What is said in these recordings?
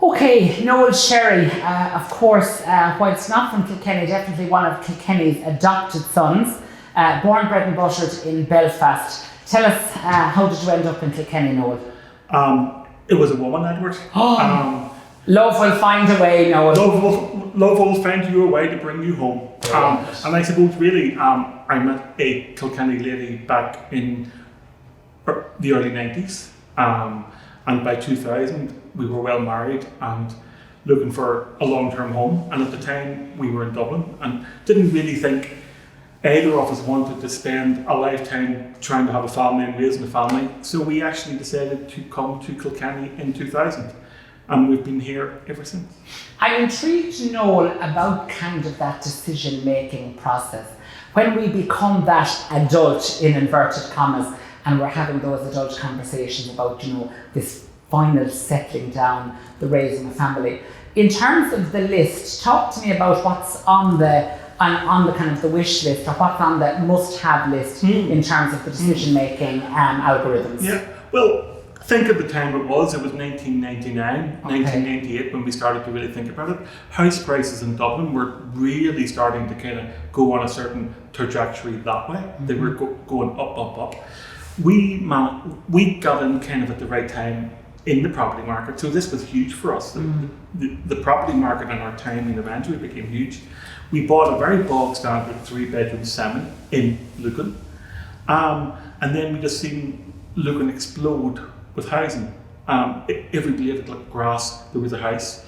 Okay, Noel Sherry, of course, whilst not from Kilkenny, definitely one of Kilkenny's adopted sons, born, bred and buttered in Belfast. Tell us, how did you end up in Kilkenny, Noel? It was a woman, Edward. Love will find a way, Noel. Love will find you a way to bring you home. And I suppose really, I met a Kilkenny lady back in the early 90s. And by 2000, we were well married and looking for a long-term home. And at the time, we were in Dublin and didn't really think either of us wanted to spend a lifetime trying to have a family and raising a family. So we actually decided to come to Kilkenny in 2000. And we've been here ever since. I'm intrigued, Noel, about kind of that decision-making process. When we become that adult, in inverted commas, and we're having those adult conversations about, this final settling down, the raising a family. In terms of the list, talk to me about what's on the kind of the wish list, or what's on the must-have list in terms of the decision-making algorithms. Yeah, well, think of the time it was 1999, 1998 when we started to really think about it. House prices in Dublin were really starting to kind of go on a certain trajectory that way. They were going up. We got in kind of at the right time in the property market, so this was huge for us. The property market and our timing eventually became huge. We bought a very bog standard 3-bedroom semi in Lucan, and then we just seen Lucan explode with housing. Every blade of grass, there was a house.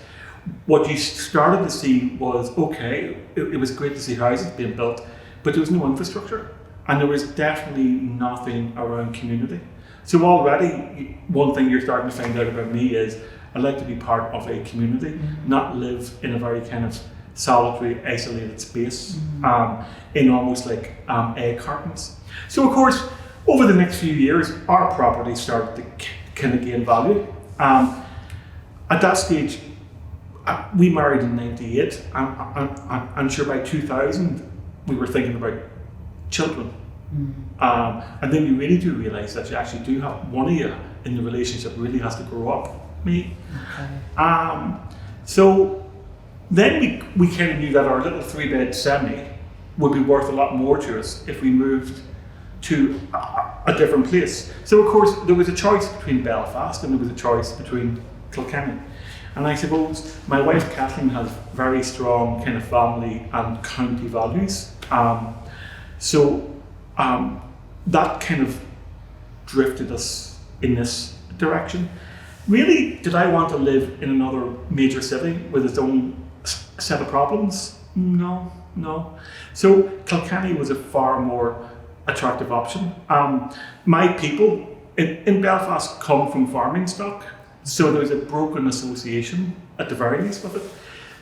What you started to see was, it was great to see houses being built, but there was no infrastructure. And there was definitely nothing around community. So already, one thing you're starting to find out about me is I like to be part of a community, not live in a very kind of solitary, isolated space, in almost like egg cartons. So of course, over the next few years, our property started to kind of gain value. At that stage, we married in 98. I'm sure by 2000, we were thinking about children. And then you really do realise that you actually do have one of you in the relationship really has to grow up. Me. So then we kind of knew that our little 3-bed semi would be worth a lot more to us if we moved to a different place. So of course there was a choice between Belfast and there was a choice between Kilkenny. And I suppose my wife Kathleen has very strong kind of family and county values. So that kind of drifted us in this direction. Really, did I want to live in another major city with its own set of problems? No. So Kilkenny was a far more attractive option. My people in Belfast come from farming stock, so there was a broken association at the very least with it.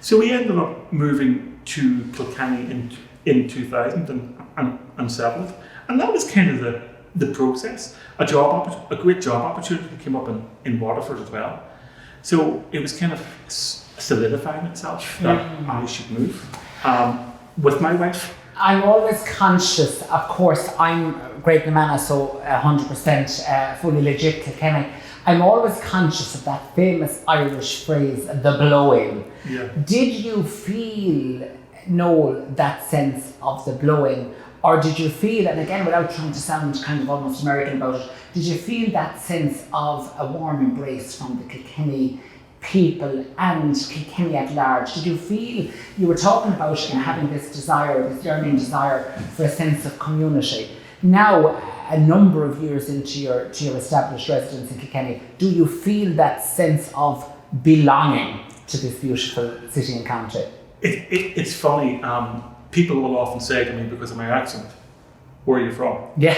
So we ended up moving to Kilkenny in 2007, and that was kind of the process. A great job opportunity came up in Waterford as well. So it was kind of solidifying itself that I should move with my wife. I'm always conscious, of course, I'm Great Namana, so 100% fully legit Kilkenny. I'm always conscious of that famous Irish phrase, the blow-in. Yeah. Did you feel, Noel, that sense of the blow-in? Or did you feel, and again without trying to sound kind of almost American about it, did you feel that sense of a warm embrace from the Kilkenny people and Kilkenny at large? Did you feel, you were talking about having this desire, this yearning desire for a sense of community. Now, a number of years into your established residence in Kilkenny, do you feel that sense of belonging to this beautiful city and county? It's funny, people will often say to me because of my accent, where are you from? Yeah.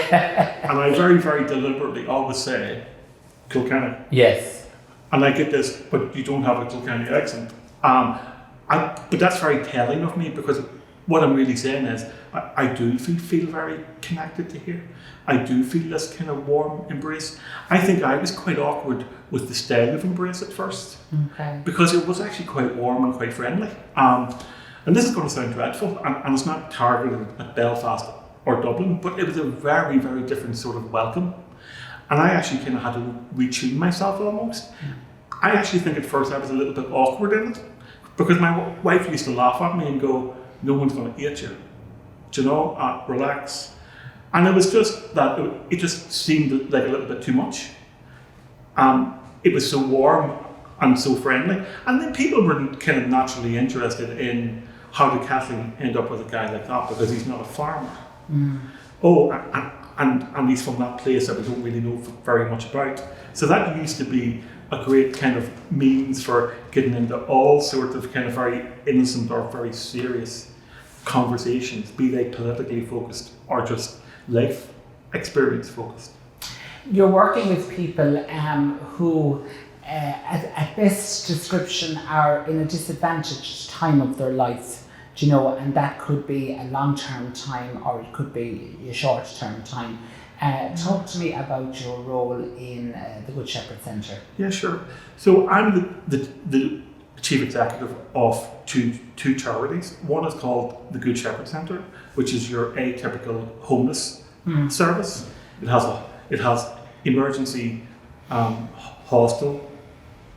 And I very, very deliberately always say, Kilkenny. Yes. And I get this, but you don't have a Kilkenny accent. But that's very telling of me, because what I'm really saying is I do feel very connected to here. I do feel this kind of warm embrace. I think I was quite awkward with the style of embrace at first, because it was actually quite warm and quite friendly. And this is going to sound dreadful, and it's not targeted at Belfast or Dublin, but it was a very, very different sort of welcome. And I actually kind of had to retune myself almost. I actually think at first I was a little bit awkward in it, because my wife used to laugh at me and go, "No one's going to eat you. Do you know, relax." And it was just that it just seemed like a little bit too much. It was so warm and so friendly. And then people were kind of naturally interested in how did Kathleen end up with a guy like that, because he's not a farmer. Oh, and he's from that place that we don't really know very much about. So that used to be a great kind of means for getting into all sorts of kind of very innocent or very serious conversations, be they politically focused or just life experience focused. You're working with people who, at this description, are in a disadvantaged time of their life, do you know, and that could be a long-term time or it could be a short-term time. Talk to me about your role in the Good Shepherd Centre. Yeah, sure. So I'm the chief executive of two charities. One is called the Good Shepherd Centre, which is your atypical homeless service. It has emergency hostel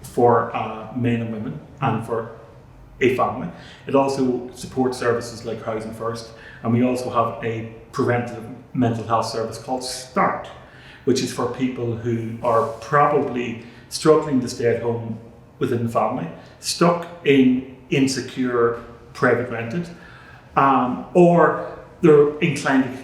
for men and women and for a family. It also supports services like Housing First, and we also have a preventive mental health service called START, which is for people who are probably struggling to stay at home within the family, stuck in insecure private rented, or they're inclined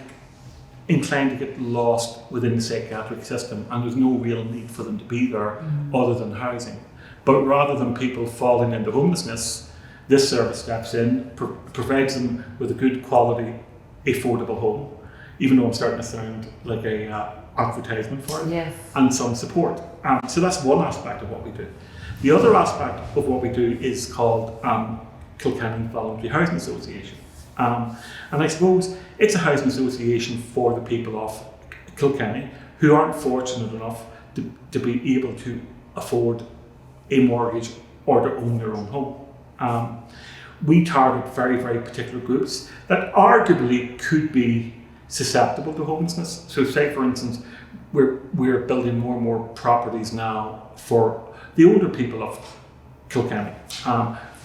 to get lost within the psychiatric system, and there's no real need for them to be there other than housing. But rather than people falling into homelessness, this service steps in, provides them with a good quality, affordable home, even though I'm starting to sound like a advertisement for it, yes, and some support. So that's one aspect of what we do. The other aspect of what we do is called Kilkenny Voluntary Housing Association. And I suppose it's a housing association for the people of Kilkenny who aren't fortunate enough to be able to afford a mortgage or to own their own home. We target very, very particular groups that arguably could be susceptible to homelessness. So say, for instance, we're building more and more properties now for the older people of Kilkenny.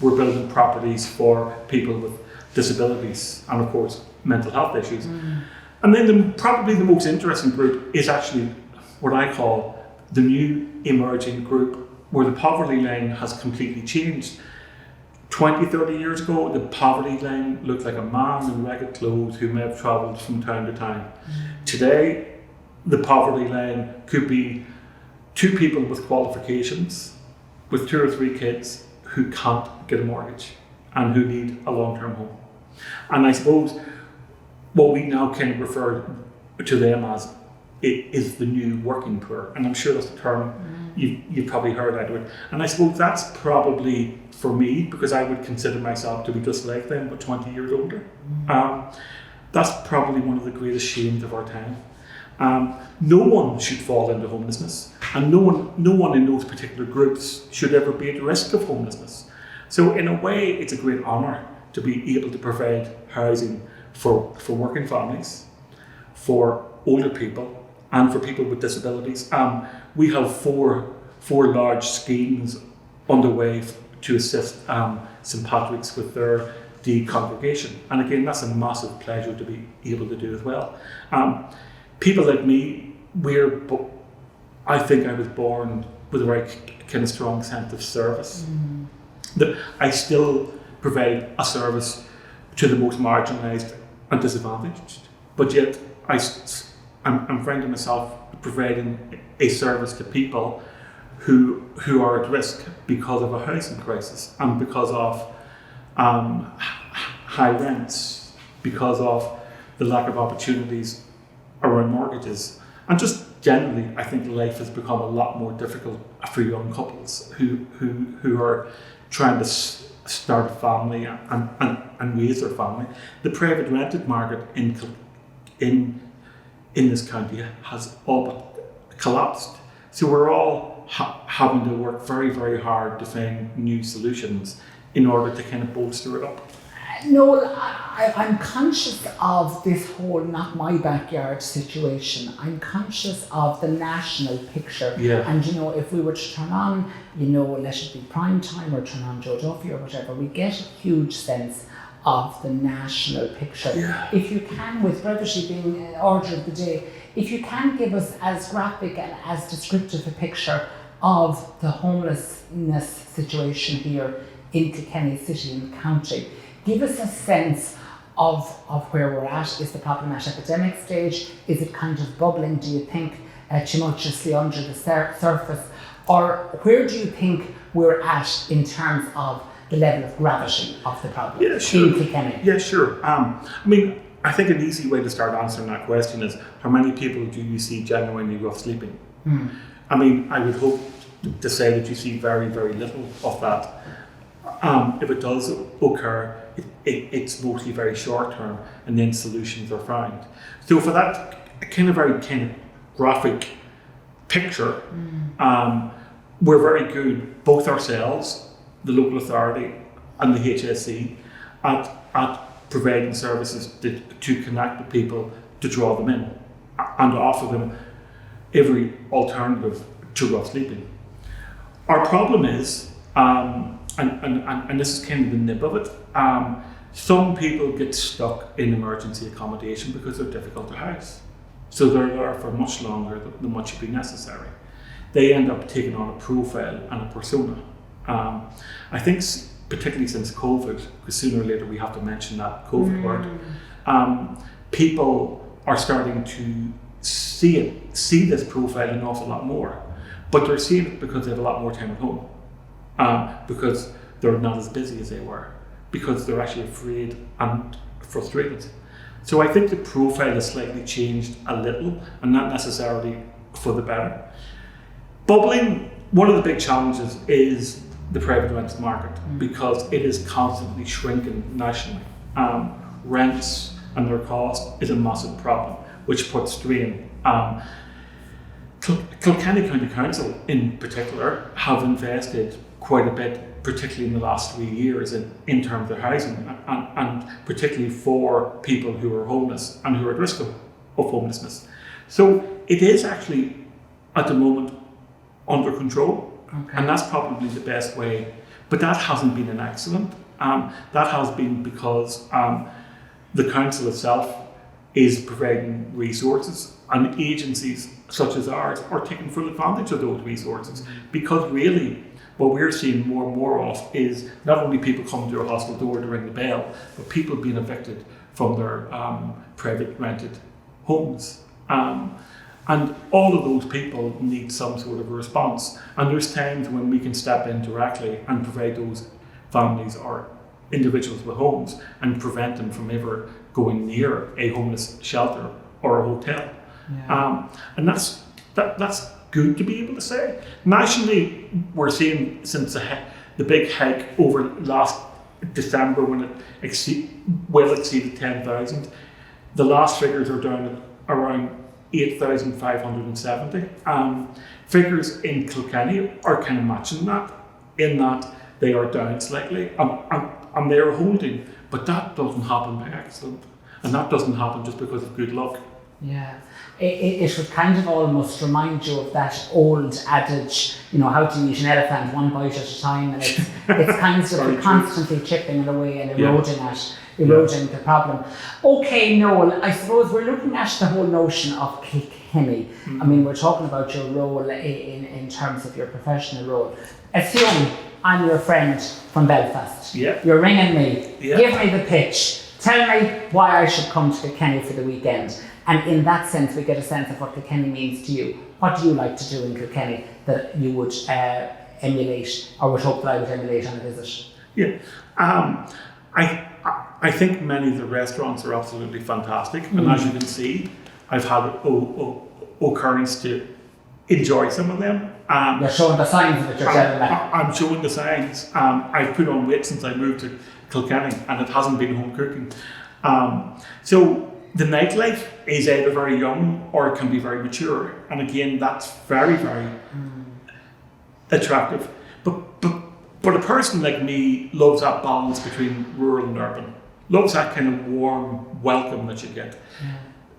We're building properties for people with disabilities and, of course, mental health issues. And then probably the most interesting group is actually what I call the new emerging group, where the poverty line has completely changed. 20, 30 years ago, the poverty line looked like a man in ragged clothes who may have travelled from town to town. Today, the poverty line could be two people with qualifications, with 2 or 3 kids who can't get a mortgage and who need a long-term home. And I suppose what we now can refer to them as is the new working poor. And I'm sure that's the term you've probably heard out of it. And I suppose that's probably, for me, because I would consider myself to be just like them, but 20 years older. That's probably one of the greatest shames of our time. No one should fall into homelessness, and no one in those particular groups should ever be at risk of homelessness. So in a way, it's a great honour to be able to provide housing for working families, for older people, and for people with disabilities. We have four large schemes underway to assist St Patrick's with their decongregation. And again, that's a massive pleasure to be able to do as well. People like me, I think I was born with a very kind of strong sense of service. That I still provide a service to the most marginalised and disadvantaged, but yet I'm finding myself providing a service to people who are at risk because of a housing crisis and because of high rents, because of the lack of opportunities around mortgages, and just generally, I think life has become a lot more difficult for young couples who are trying to start a family and raise their family. The private rented market in this county has all but collapsed. So we're all having to work very, very hard to find new solutions in order to kind of bolster it up. No, I'm conscious of this whole not my backyard situation. I'm conscious of the national picture. Yeah. And if we were to turn on, let it be prime time or turn on Joe Duffy or whatever, we get a huge sense of the national picture. Yeah. If you can, with brevity being order of the day, if you can give us as graphic and as descriptive a picture of the homelessness situation here in Kilkenny City and County. Give us a sense of where we're at. Is the problem at epidemic stage? Is it kind of bubbling, do you think, tumultuously under the surface? Or where do you think we're at in terms of the level of gravity of the problem in Kilkenny? Yeah, sure. I think an easy way to start answering that question is, how many people do you see genuinely rough sleeping? I would hope to say that you see very, very little of that. If it does occur, it's mostly very short term, and then solutions are found. So for that very graphic picture, we're very good, both ourselves, the local authority and the HSE, at providing services to connect with people, to draw them in, and to offer them every alternative to rough sleeping. Our problem is, and this is kind of the nib of it, some people get stuck in emergency accommodation because they're difficult to house. So they're there for much longer than what should be necessary. They end up taking on a profile and a persona. I think particularly since COVID, because sooner or later we have to mention that COVID word, people are starting to see this profile an awful lot more. But they're seeing it because they have a lot more time at home. Because they're not as busy as they were, because they're actually afraid and frustrated. So I think the profile has slightly changed a little, and not necessarily for the better. Bubbling, one of the big challenges is the private rents market, because it is constantly shrinking nationally. Rents and their cost is a massive problem, which puts strain. Kilkenny County Council in particular have invested quite a bit, particularly in the last 3 years in terms of housing, and particularly for people who are homeless and who are at risk of homelessness. So it is actually at the moment under control, and that's probably the best way. But that hasn't been an accident. That has been because the council itself is providing resources, and agencies such as ours are taking full advantage of those resources, because really what we're seeing more and more of is not only people coming to our hospital door to ring the bell, but people being evicted from their private rented homes. And all of those people need some sort of a response. And there's times when we can step in directly and provide those families or individuals with homes and prevent them from ever going near a homeless shelter or a hotel. Yeah. And that's good to be able to say. Nationally, we're seeing, since the big hike over last December, when it exceeded 10,000, the last figures are down at around 8,570. Figures in Kilkenny are kind of matching that, in that they are down slightly, and they are holding, but that doesn't happen by accident, and that doesn't happen just because of good luck. Yeah, it would kind of almost remind you of that old adage, how to eat an elephant one bite at a time, and it's kind of constantly chipping it away and eroding the problem. Okay, Noel, I suppose we're looking at the whole notion of Kilkenny. I mean, we're talking about your role in terms of your professional role. Assume I'm your friend from Belfast. Yeah. You're ringing me. Yeah. Give me the pitch. Tell me why I should come to Kilkenny for the weekend. And in that sense, we get a sense of what Kilkenny means to you. What do you like to do in Kilkenny that you would emulate, or would hope that I would emulate on a visit? Yeah. I think many of the restaurants are absolutely fantastic, and as you can see, I've had occurrence to enjoy some of them. You're showing the signs of it yourself. I'm showing the signs. I've put on weight since I moved to Kilkenny, and it hasn't been home cooking. So the nightlife is either very young or it can be very mature, and again, that's very, very attractive. But a person like me loves that balance between rural and urban. loves that kind of warm welcome that you get.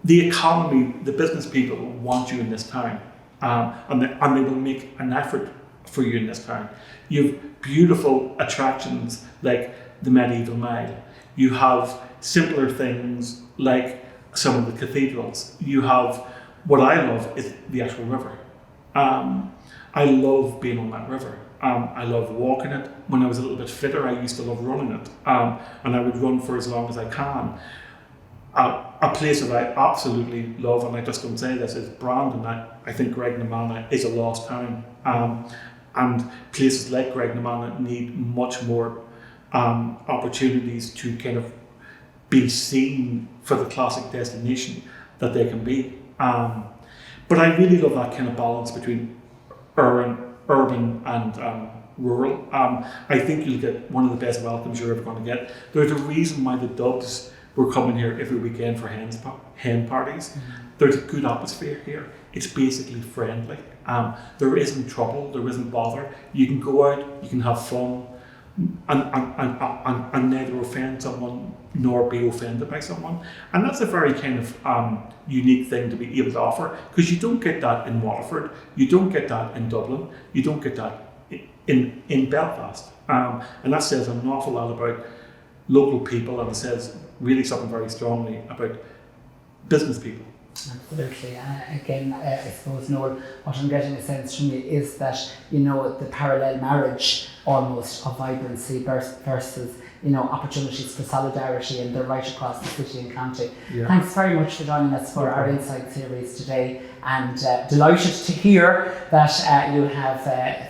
The economy, the business people want you in this town, and they will make an effort for you in this town. You have beautiful attractions like the Medieval Mile. You have simpler things like some of the cathedrals. You have, what I love is the actual river. I love being on that river. I love walking it. When I was a little bit fitter, I used to love running it. And I would run for as long as I can. A place that I absolutely love, and I just don't say this, is Brandon. I think Graiguenamanagh is a lost town. And places like Graiguenamanagh need much more opportunities to kind of be seen for the classic destination that they can be. But I really love that kind of balance between urban and rural. I think you'll get one of the best welcomes you're ever going to get. There's a reason why the Dubs were coming here every weekend for hen parties. There's a good atmosphere here. It's basically friendly. There isn't trouble, there isn't bother. You can go out, you can have fun, and neither offend someone nor be offended by someone. And that's a very kind of unique thing to be able to offer, because you don't get that in Waterford, you don't get that in Dublin, you don't get that in Belfast. And that says an awful lot about local people, and it says really something very strongly about business people. Absolutely. Again, I suppose, Noel, what I'm getting a sense from you is that, the parallel marriage almost of vibrancy versus, opportunities for solidarity, and they're right across the city and county. Yeah. Thanks very much for joining us for our Insight series today, and delighted to hear that you have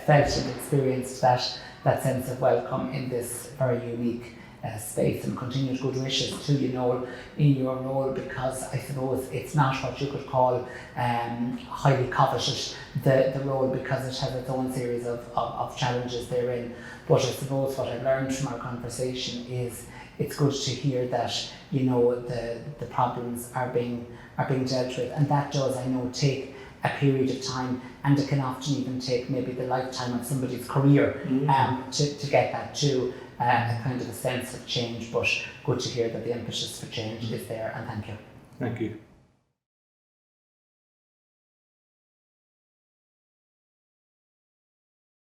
felt and experienced that sense of welcome in this very unique space, and continued good wishes to you, Noel, in your role, because I suppose it's not what you could call highly coveted, the role, because it has its own series of challenges therein. But I suppose what I've learned from our conversation is it's good to hear that the problems are being dealt with, and that does, I know, take a period of time, and it can often even take maybe the lifetime of somebody's career to get that to a kind of a sense of change. But good to hear that the impetus for change is there, and thank you. Thank you.